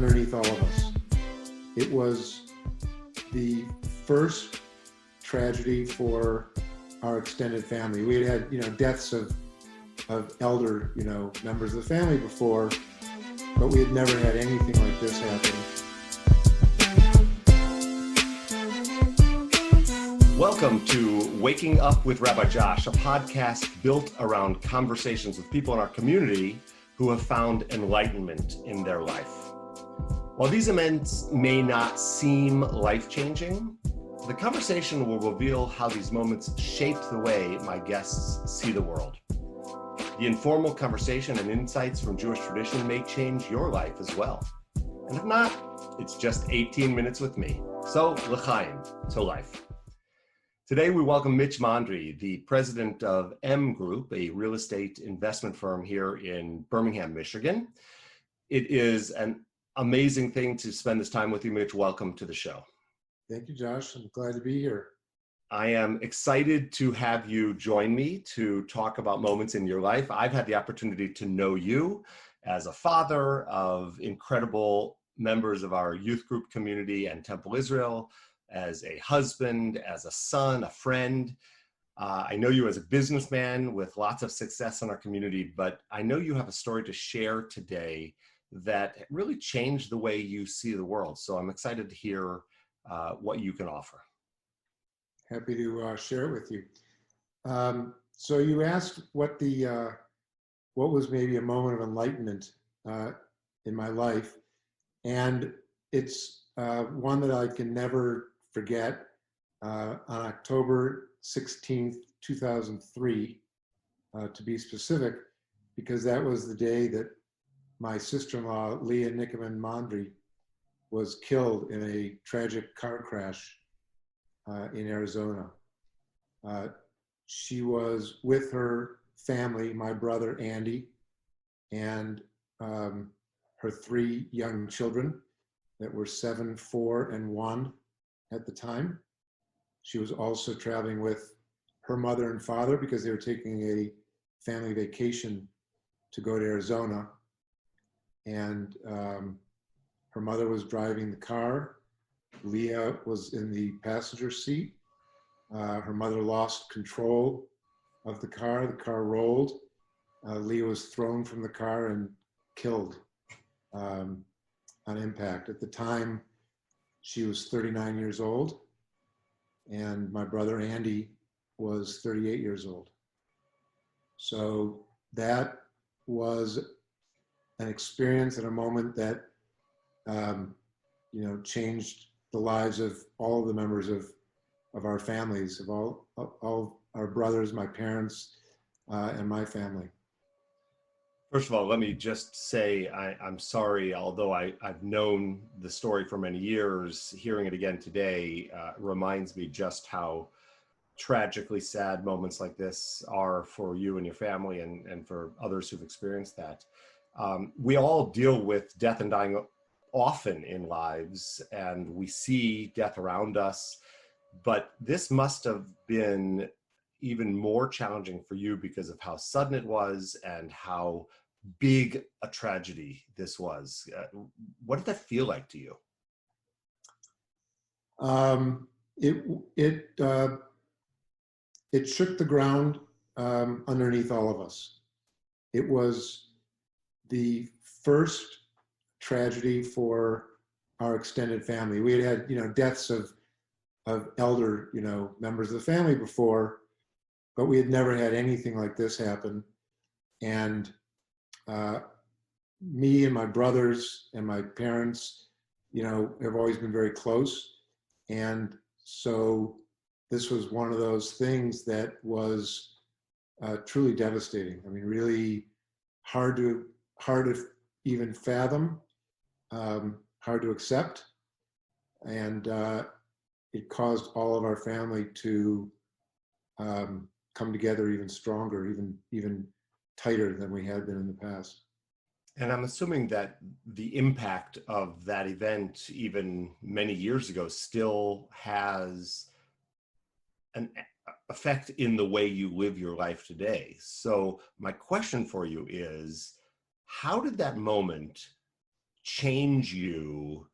underneath all of us. It was the first tragedy for our extended family. We had deaths of elder, members of the family before, but we had never had anything like this happen. Welcome to Waking Up with Rabbi Josh, a podcast built around conversations with people in our community who have found enlightenment in their life. While these events may not seem life-changing, the conversation will reveal how these moments shaped the way my guests see the world. The informal conversation and insights from Jewish tradition may change your life as well. And if not, it's just 18 minutes with me. So, l'chaim, to life. Today, we welcome Mitch Mondry, the president of MGroup, a real estate investment firm here in Birmingham, Michigan. It is an amazing thing to spend this time with you, Mitch. Welcome to the show. Thank you, Josh. I'm glad to be here. I am excited to have you join me to talk about moments in your life. I've had the opportunity to know you as a father of incredible members of our youth group community and Temple Israel, as a husband, as a son, a friend. I know you as a businessman with lots of success in our community, but I know you have a story to share today that really changed the way you see the world. So I'm excited to hear what you can offer. Happy to share it with you. So you asked what was maybe a moment of enlightenment in my life, and it's one that I can never forget. On October 16th, 2003, to be specific, because that was the day that my sister-in-law, Leah Mondry, was killed in a tragic car crash in Arizona. She was with her family, my brother Andy, and her three young children that were 7, 4, and 1 at the time. She was also traveling with her mother and father because they were taking a family vacation to go to Arizona. And her mother was driving the car. Leah was in the passenger seat. Her mother lost control of the car. The car rolled. Leah was thrown from the car and killed on impact. At the time, she was 39 years old, and my brother Andy was 38 years old. So that was an experience and a moment that changed the lives of all of the members of our families, of all our brothers, my parents, and my family. First of all, let me just say I'm sorry, although I've known the story for many years, hearing it again today reminds me just how tragically sad moments like this are for you and your family and for others who've experienced that. We all deal with death and dying often in lives, and we see death around us, but this must have been even more challenging for you because of how sudden it was and how big a tragedy this was. What did that feel like to you? It shook the ground underneath all of us. It was the first tragedy for our extended family. We had deaths of elder, members of the family before, but we had never had anything like this happen. And me and my brothers and my parents, have always been very close. And so this was one of those things that was truly devastating. I mean, really hard to even fathom, hard to accept. And it caused all of our family to come together even stronger, even tighter than we had been in the past. And I'm assuming that the impact of that event, even many years ago, still has an effect in the way you live your life today. So my question for you is, how did that moment change you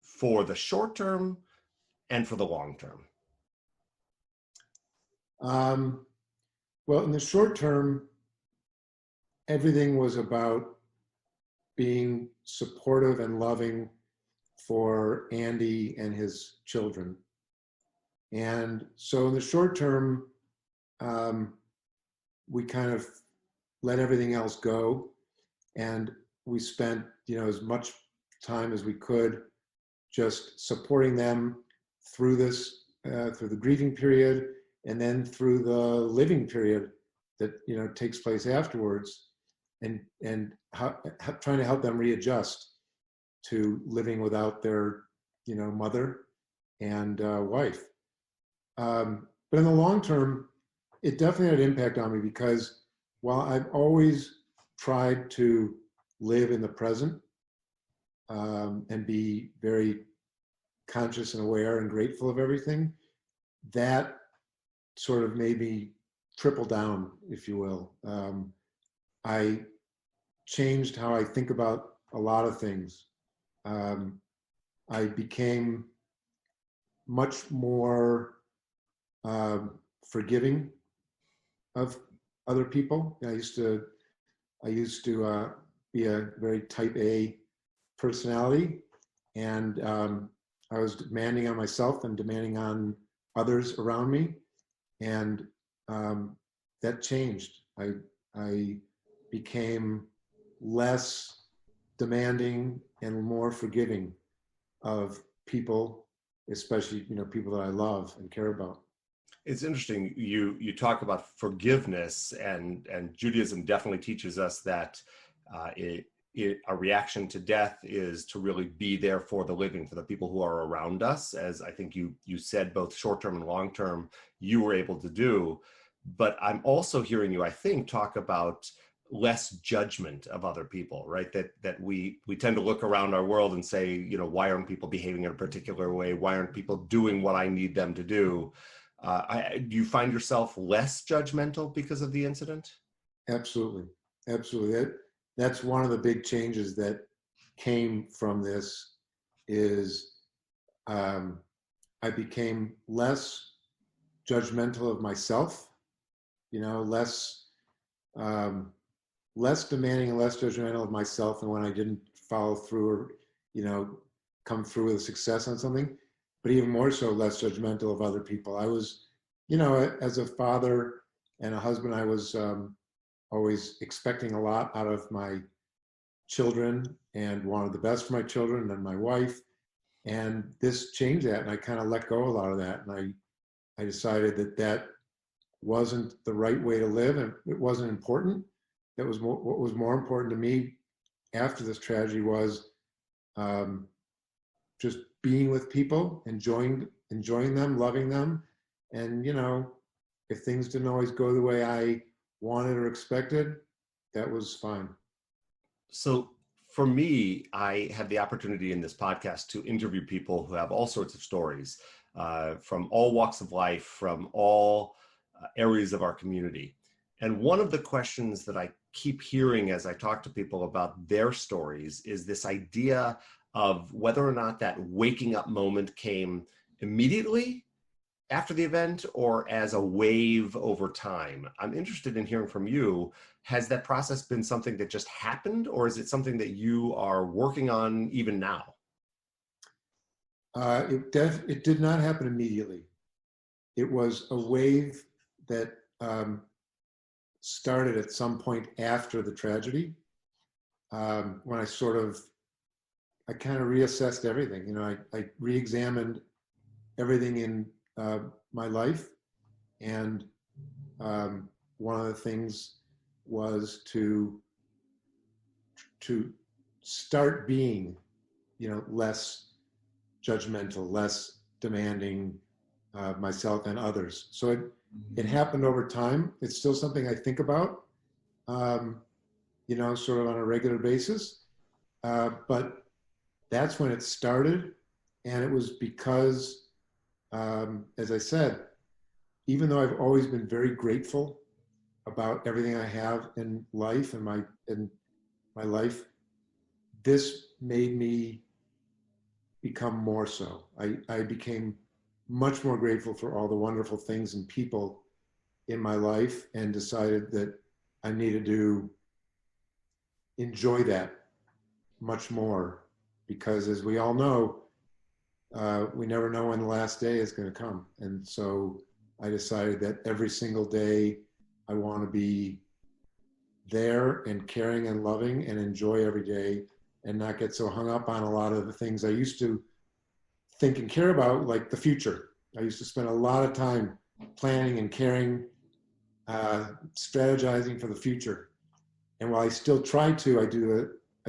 for the short term and for the long term? Well, in the short term, everything was about being supportive and loving for Andy and his children. And so in the short term, we kind of let everything else go. And we spent, as much time as we could just supporting them through this, through the grieving period, and then through the living period that, takes place afterwards, and trying to help them readjust to living without their, mother and wife. But in the long term, it definitely had an impact on me, because while I've always tried to live in the present, and be very conscious and aware and grateful of everything, that sort of made me triple down, if you will. I changed how I think about a lot of things. I became much more forgiving of other people. I used to be a very type A personality, and I was demanding on myself and demanding on others around me, and that changed. I became less demanding and more forgiving of people, especially people that I love and care about. It's interesting. You talk about forgiveness, and Judaism definitely teaches us that a reaction to death is to really be there for the living, for the people who are around us, as I think you said, both short term and long term, you were able to do. But I'm also hearing you, I think, talk about less judgment of other people, right? That we tend to look around our world and say, why aren't people behaving in a particular way? Why aren't people doing what I need them to do? Do you find yourself less judgmental because of the incident? Absolutely. Absolutely. That's one of the big changes that came from this is I became less judgmental of myself, less less demanding and less judgmental of myself, and when I didn't follow through or come through with success on something, but even more so, less judgmental of other people. I was, as a father and a husband, I was always expecting a lot out of my children and wanted the best for my children and my wife. And this changed that, and I kind of let go a lot of that. And I decided that wasn't the right way to live, and it wasn't important. That was what was more important to me after this tragedy was just being with people, enjoying them, loving them. And, if things didn't always go the way I wanted or expected, that was fine. So for me, I have the opportunity in this podcast to interview people who have all sorts of stories from all walks of life, from all areas of our community. And one of the questions that I keep hearing as I talk to people about their stories is this idea of whether or not that waking up moment came immediately after the event or as a wave over time. I'm interested in hearing from you. Has that process been something that just happened, or is it something that you are working on even now? It did not happen immediately. It was a wave that started at some point after the tragedy, when I kind of reassessed everything. I re-examined everything in my life, and one of the things was to start being, less judgmental, less demanding myself and others. So it happened over time. It's still something I think about, sort of on a regular basis. But that's when it started. And it was because, as I said, even though I've always been very grateful about everything I have in life and my life, this made me become more so. I became much more grateful for all the wonderful things and people in my life, and decided that I needed to enjoy that much more, because as we all know, we never know when the last day is going to come. And so I decided that every single day I want to be there and caring and loving and enjoy every day, and not get so hung up on a lot of the things I used to think and care about, like the future. I used to spend a lot of time planning and caring, strategizing for the future. And while I still try to, I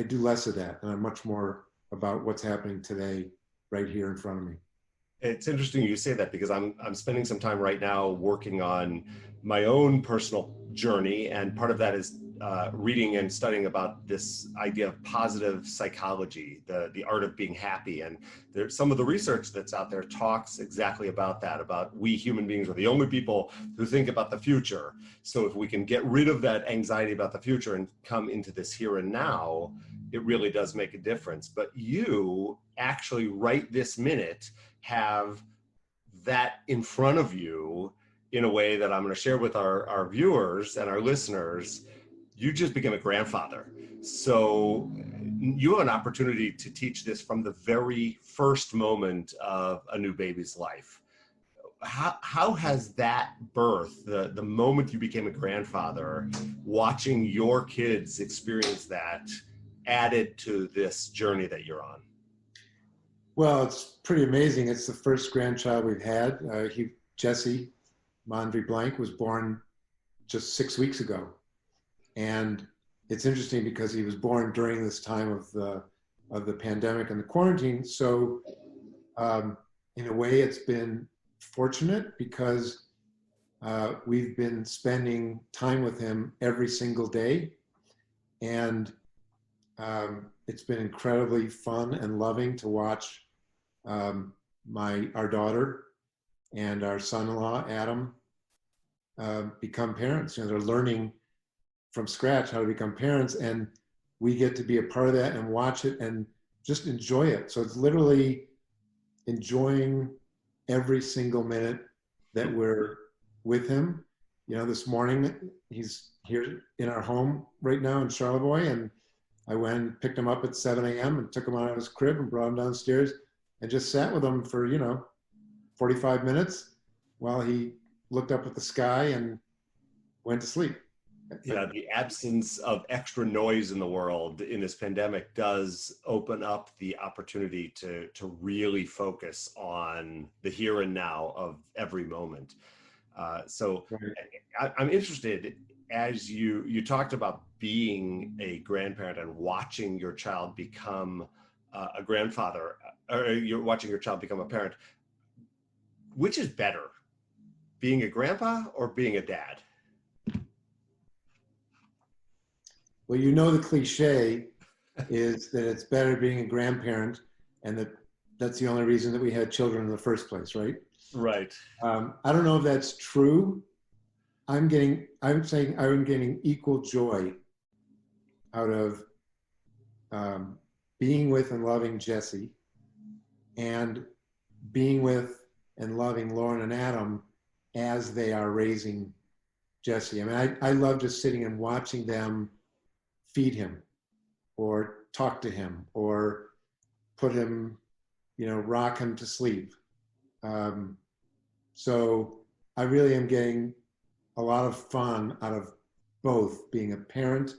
do less of that, and I'm much more about what's happening today, right here in front of me. It's interesting you say that, because I'm spending some time right now working on my own personal journey, and part of that is reading and studying about this idea of positive psychology, the art of being happy. And there's some of the research that's out there talks exactly about that, about we human beings are the only people who think about the future. So if we can get rid of that anxiety about the future and come into this here and now, it really does make a difference. But you actually right this minute have that in front of you in a way that I'm going to share with our viewers and our listeners. You just became a grandfather. So you have an opportunity to teach this from the very first moment of a new baby's life. How has that birth, the moment you became a grandfather, watching your kids experience that, added to this journey that you're on? Well, it's pretty amazing. It's the first grandchild we've had. Jesse Mondry Blank was born just 6 weeks ago. And it's interesting because he was born during this time of the pandemic and the quarantine. So in a way, it's been fortunate, because we've been spending time with him every single day. And it's been incredibly fun and loving to watch our daughter and our son-in-law, Adam, become parents. You know, they're learning from scratch how to become parents, and we get to be a part of that and watch it and just enjoy it. So it's literally enjoying every single minute that we're with him. You know, this morning he's here in our home right now in Charlevoix, and I went and picked him up at 7 a.m. and took him out of his crib and brought him downstairs and just sat with him for, 45 minutes while he looked up at the sky and went to sleep. Yeah, the absence of extra noise in the world in this pandemic does open up the opportunity to really focus on the here and now of every moment. So I'm interested, as you talked about being a grandparent and watching your child become a grandfather, or you're watching your child become a parent, which is better, being a grandpa or being a dad? Well, the cliche is that it's better being a grandparent, and that's the only reason that we had children in the first place, right? Right. I don't know if that's true. I'm saying I'm getting equal joy out of being with and loving Jesse, and being with and loving Lauren and Adam as they are raising Jesse. I mean, I love just sitting and watching them feed him or talk to him or put him, rock him to sleep. So I really am getting a lot of fun out of both being a parent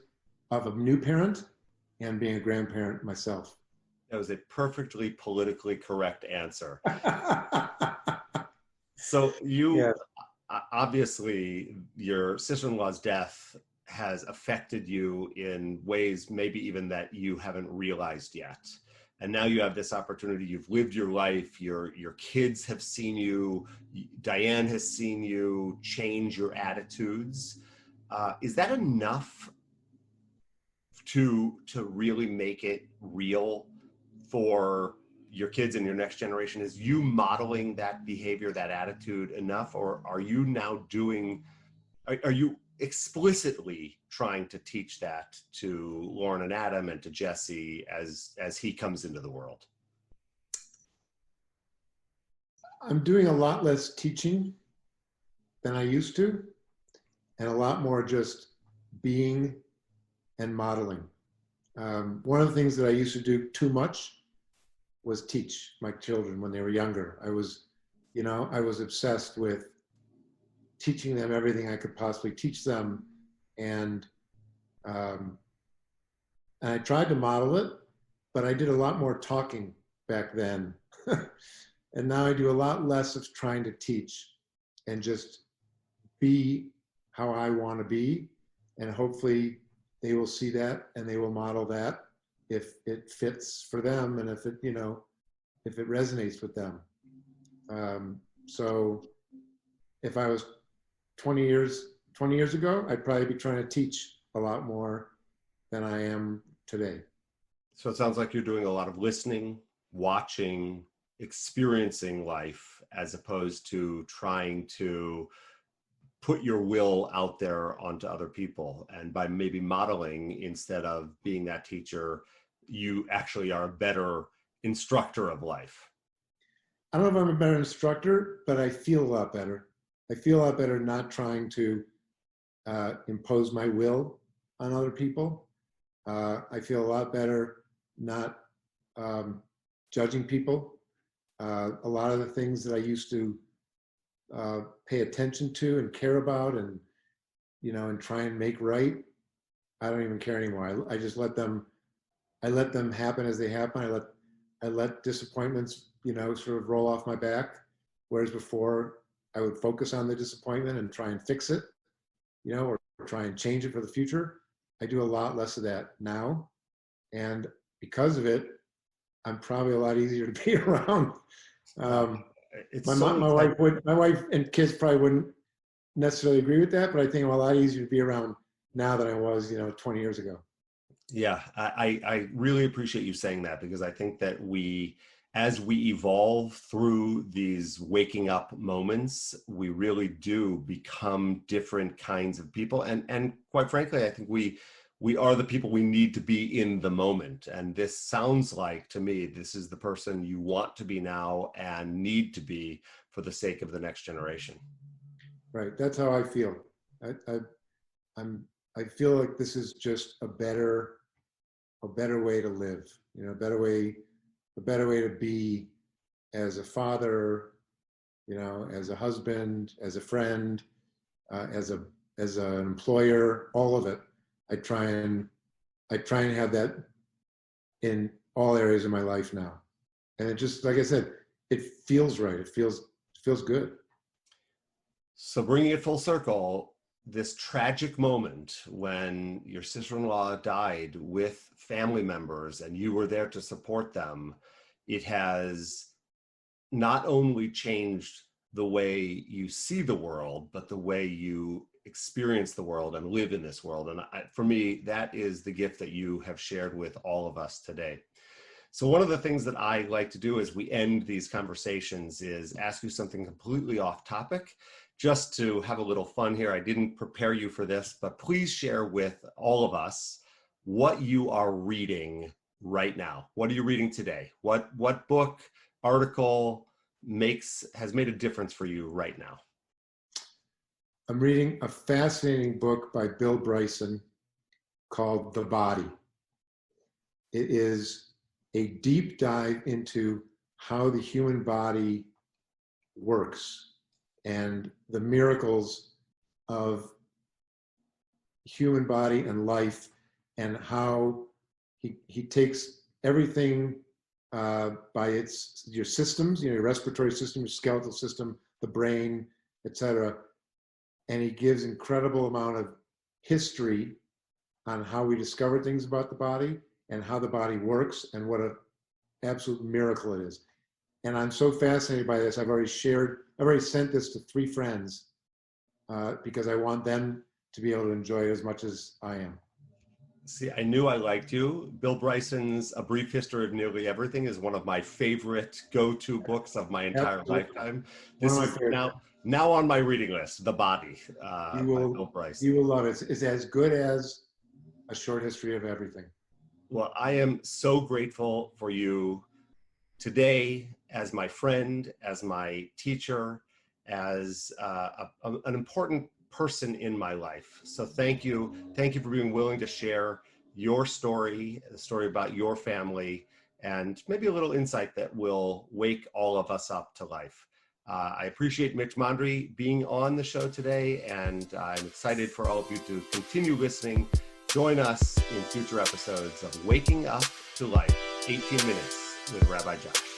of a new parent and being a grandparent myself. That was a perfectly politically correct answer. So you, obviously, your sister-in-law's death has affected you in ways maybe even that you haven't realized yet. And now you have this opportunity. You've lived your life. Your kids have seen you. Diane has seen you change your attitudes. Is that enough to really make it real for your kids and your next generation? Is you modeling that behavior, that attitude enough, or are you now doing? Are you explicitly trying to teach that to Lauren and Adam and to Jesse as he comes into the world? I'm doing a lot less teaching than I used to, and a lot more just being and modeling. One of the things that I used to do too much was teach my children when they were younger. I was obsessed with teaching them everything I could possibly teach them, and I tried to model it, but I did a lot more talking back then. And now I do a lot less of trying to teach and just be how I want to be. And hopefully they will see that and they will model that if it fits for them and if it resonates with them. So if I was 20 years ago, I'd probably be trying to teach a lot more than I am today. So it sounds like you're doing a lot of listening, watching, experiencing life, as opposed to trying to put your will out there onto other people. And by maybe modeling instead of being that teacher, you actually are a better instructor of life. I don't know if I'm a better instructor, but I feel a lot better. I feel a lot better not trying to impose my will on other people. I feel a lot better not judging people. A lot of the things that I used to pay attention to and care about and try and make right, I don't even care anymore. I just let them happen as they happen. I let disappointments, sort of roll off my back. Whereas before I would focus on the disappointment and try and fix it, or try and change it for the future. I do a lot less of that now. And because of it, I'm probably a lot easier to be around. My wife and kids probably wouldn't necessarily agree with that, but I think I'm a lot easier to be around now than I was, 20 years ago. Yeah, I really appreciate you saying that, because I think that as we evolve through these waking up moments, we really do become different kinds of people. And quite frankly, I think we are the people we need to be in the moment. And this sounds like, to me, this is the person you want to be now and need to be for the sake of the next generation. Right. That's how I feel. I feel like this is just a better way to live, a better way to be as a father, as a husband, as a friend, as an employer, all of it. I try and have that in all areas of my life now. And it just, like I said, it feels right. It feels good. So bringing it full circle, this tragic moment when your sister-in-law died with family members and you were there to support them, it has not only changed the way you see the world, but the way you experience the world and live in this world. And for me, that is the gift that you have shared with all of us today. So one of the things that I like to do as we end these conversations is ask you something completely off topic, just to have a little fun here. I didn't prepare you for this, but please share with all of us what you are reading right now. What are you reading today? What book, article has made a difference for you right now? I'm reading a fascinating book by Bill Bryson called The Body. It is a deep dive into how the human body works and the miracles of human body and life, and how he takes everything by your systems, your respiratory system, your skeletal system, the brain, etc. And he gives incredible amount of history on how we discover things about the body and how the body works and what an absolute miracle it is. And I'm so fascinated by this. I've already sent this to 3 friends because I want them to be able to enjoy it as much as I am. See, I knew I liked you. Bill Bryson's A Brief History of Nearly Everything is one of my favorite go-to books of my entire lifetime. One This of my is favorites. now on my reading list, The Body You by Bill will, Bryson. you will love it. It's as good as A Short History of Everything. Well, I am so grateful for you today as my friend, as my teacher, as an important person in my life. So thank you. Thank you for being willing to share your story, the story about your family, and maybe a little insight that will wake all of us up to life. I appreciate Mitch Mondry being on the show today, and I'm excited for all of you to continue listening. Join us in future episodes of Waking Up to Life, 18 Minutes with Rabbi Josh.